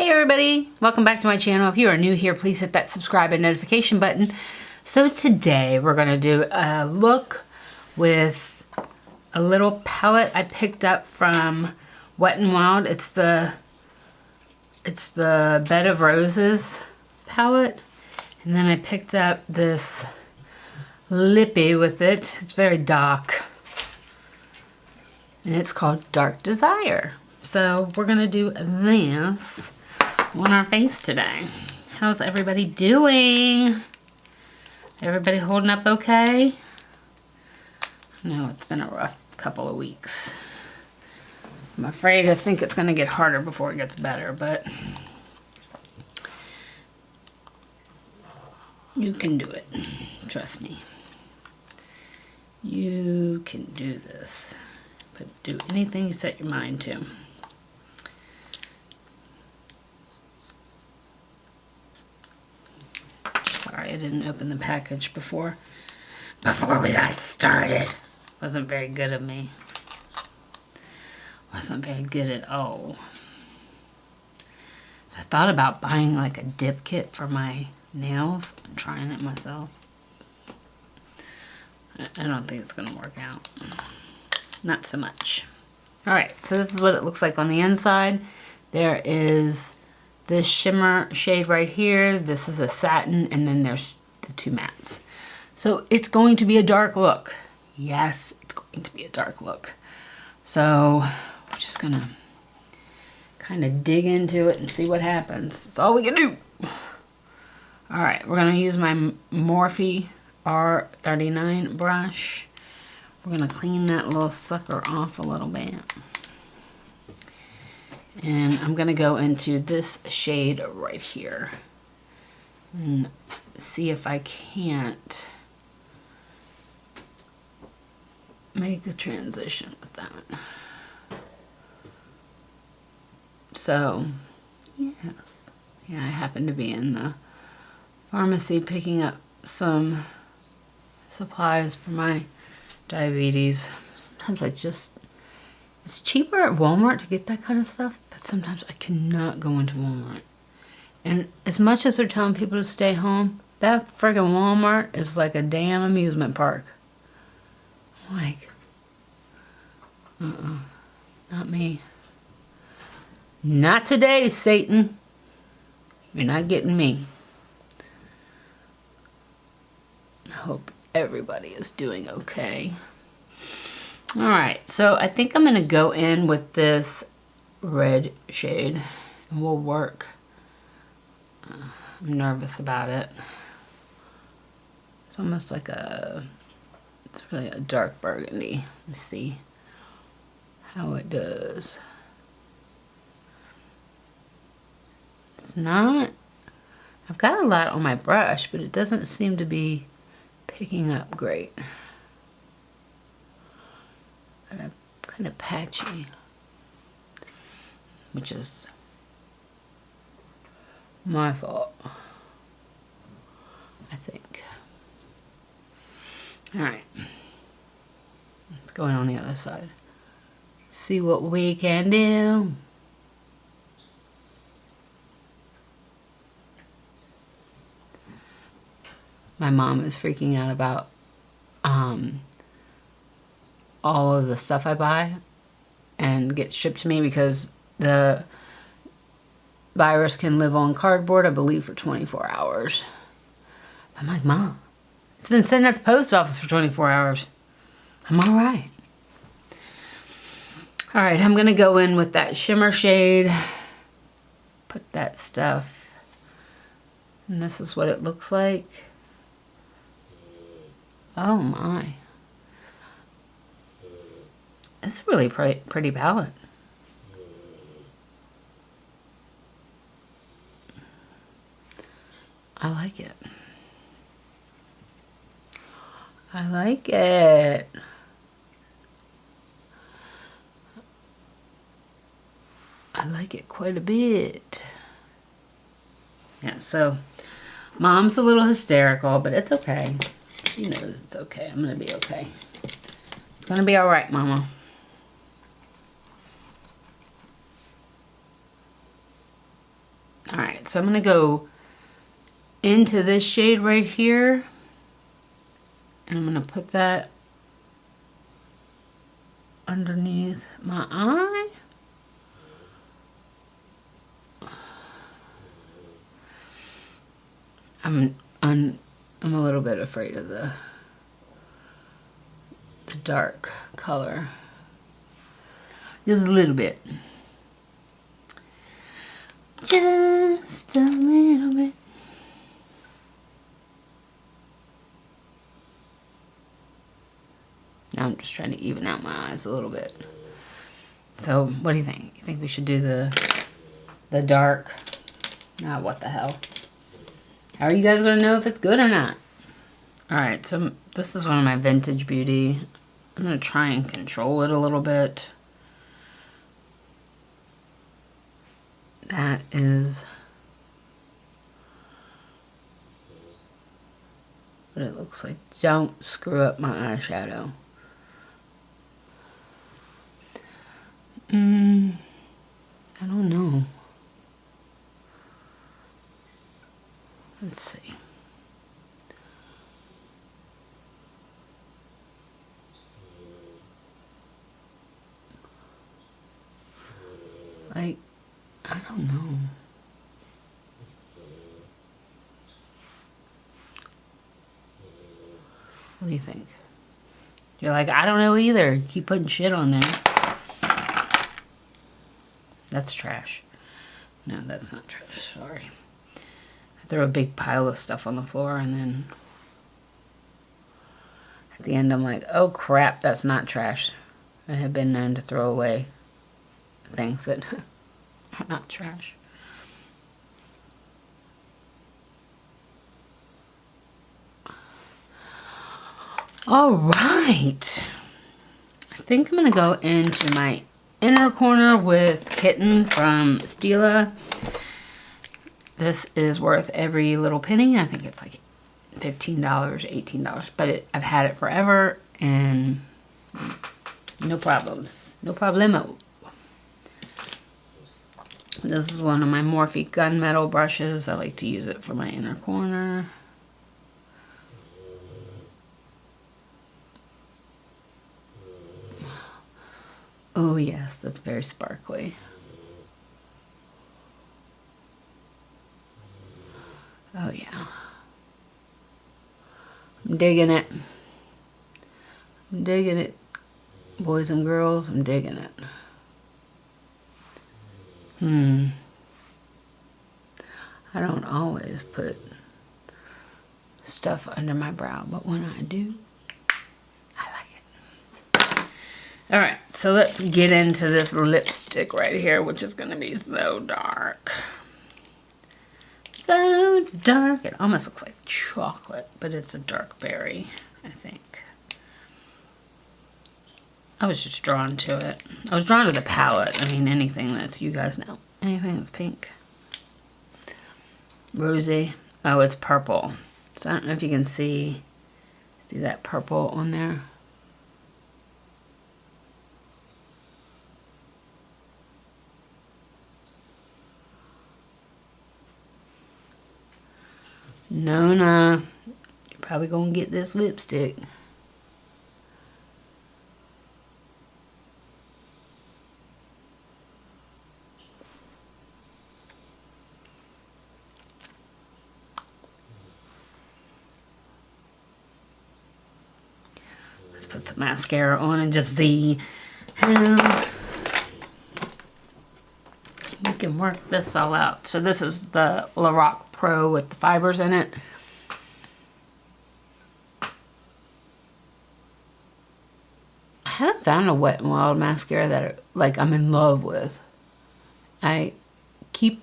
Hey everybody, welcome back to my channel. If you are new here, please hit that subscribe and notification button. So today we're going to do a look with a little palette I picked up from Wet n Wild. It's the Bed of Roses palette. And then I picked up this lippy with it. It's very dark. And it's called Dark Desire. So we're going to do this on our face today. How's everybody doing? Everybody holding up okay? I know it's been a rough couple of weeks. I'm afraid I think it's going to get harder before it gets better, but you can do it. Trust me. You can do this. But do anything you set your mind to. Sorry, I didn't open the package before we got started. Wasn't very good of me. Wasn't very good at all. So I thought about buying like a dip kit for my nails and trying it myself. I don't think it's gonna work out. Not so much. Alright, so this is what it looks like on the inside. There is this shimmer shade right here. This is a satin, and then there's the two mattes. So it's going to be a dark look. Yes, it's going to be a dark look. So we're just gonna kind of dig into it and see what happens. That's all we can do. Alright, we're gonna use my Morphe R39 brush. We're gonna clean that little sucker off a little bit. And I'm gonna go into this shade right here and see if I can't make a transition with that. So, yes. Yeah, I happen to be in the pharmacy picking up some supplies for my diabetes. Sometimes it's cheaper at Walmart to get that kind of stuff, but sometimes I cannot go into Walmart. And as much as they're telling people to stay home, that friggin' Walmart is like a damn amusement park. Like, not me. Not today, Satan. You're not getting me. I hope everybody is doing okay. Alright, so I think I'm going to go in with this red shade and we'll work. I'm nervous about it. It's almost like it's really a dark burgundy. Let's see how it does. It's not, I've got a lot on my brush, but it doesn't seem to be picking up great. Kind of patchy, which is my fault, I think. Alright, let's go in on the other side. See what we can do. My mom is freaking out about all of the stuff I buy and gets shipped to me because the virus can live on cardboard, I believe, for 24 hours. I'm like, Mom, it's been sitting at the post office for 24 hours. I'm all right. All right, I'm going to go in with that shimmer shade, put that stuff, and this is what it looks like. Oh my. It's really pretty palette. I like it. I like it. I like it quite a bit. Yeah, so Mom's a little hysterical, but it's okay. She knows it's okay. I'm going to be okay. It's going to be all right, Mama. All right, so I'm gonna go into this shade right here, and I'm gonna put that underneath my eye. I'm a little bit afraid of the dark color. Just a little bit. Just a little bit. Now I'm just trying to even out my eyes a little bit. So, what do you think? You think we should do the dark? Nah, what the hell? How are you guys gonna know if it's good or not? Alright, so this is one of my Vintage Beauty. I'm gonna try and control it a little bit. That is what it looks like. Don't screw up my eyeshadow. I don't know. Let's see. Like, I don't know. What do you think? You're like, I don't know either. Keep putting shit on there. That's trash. No, that's not trash. Sorry. I throw a big pile of stuff on the floor and then at the end I'm like, oh crap, that's not trash. I have been known to throw away things that are not trash. All right. I think I'm going to go into my inner corner with Kitten from Stila. This is worth every little penny. I think it's like $15, $18, but I've had it forever and no problems. No problemo. This is one of my Morphe gunmetal brushes. I like to use it for my inner corner. Oh yes, that's very sparkly. Oh yeah. I'm digging it. I'm digging it. Boys and girls, I'm digging it. I don't always put stuff under my brow, but when I do, I like it. Alright, so let's get into this lipstick right here, which is going to be so dark. So dark. It almost looks like chocolate, but it's a dark berry, I think. I was just drawn to it. I was drawn to the palette. I mean, anything that's, you guys know, anything that's pink. Rosy. Oh, it's purple. So I don't know if you can see that purple on there. Nona, you're probably gonna get this lipstick. Let's put some mascara on and just see how we can work this all out. So this is the Lorac Pro with the fibers in it. I haven't found a Wet n Wild mascara that like I'm in love with. I do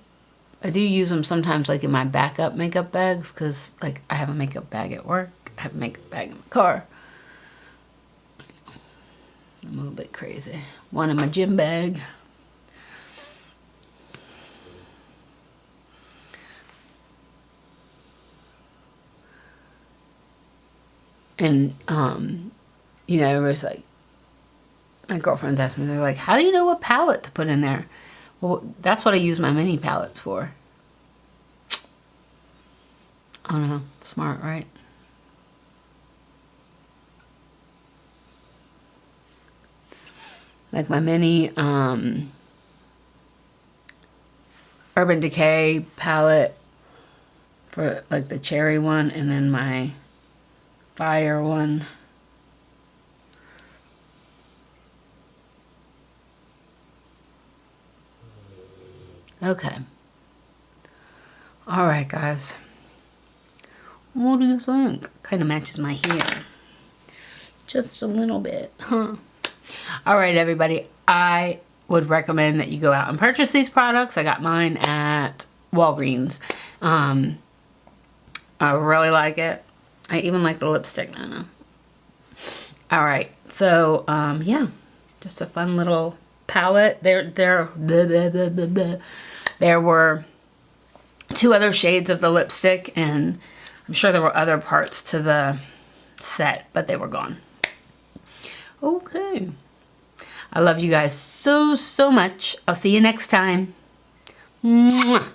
use them sometimes like in my backup makeup bags because like I have a makeup bag at work. I have a makeup bag in my car. I'm a little bit crazy. One in my gym bag. And, you know, everybody's like, my girlfriends ask me, they're like, how do you know what palette to put in there? Well, that's what I use my mini palettes for. Oh no, smart, right? Like my mini Urban Decay palette for like the cherry one, and then my fire one. Okay. Alright guys. What do you think? Kind of matches my hair. Just a little bit, huh? Alright everybody, I would recommend that you go out and purchase these products. I got mine at Walgreens. I really like it. I even like the lipstick. No. Alright, so yeah, just a fun little palette. There were 2 other shades of the lipstick, and I'm sure there were other parts to the set, but they were gone. Okay. I love you guys so much. I'll see you next time. Mwah.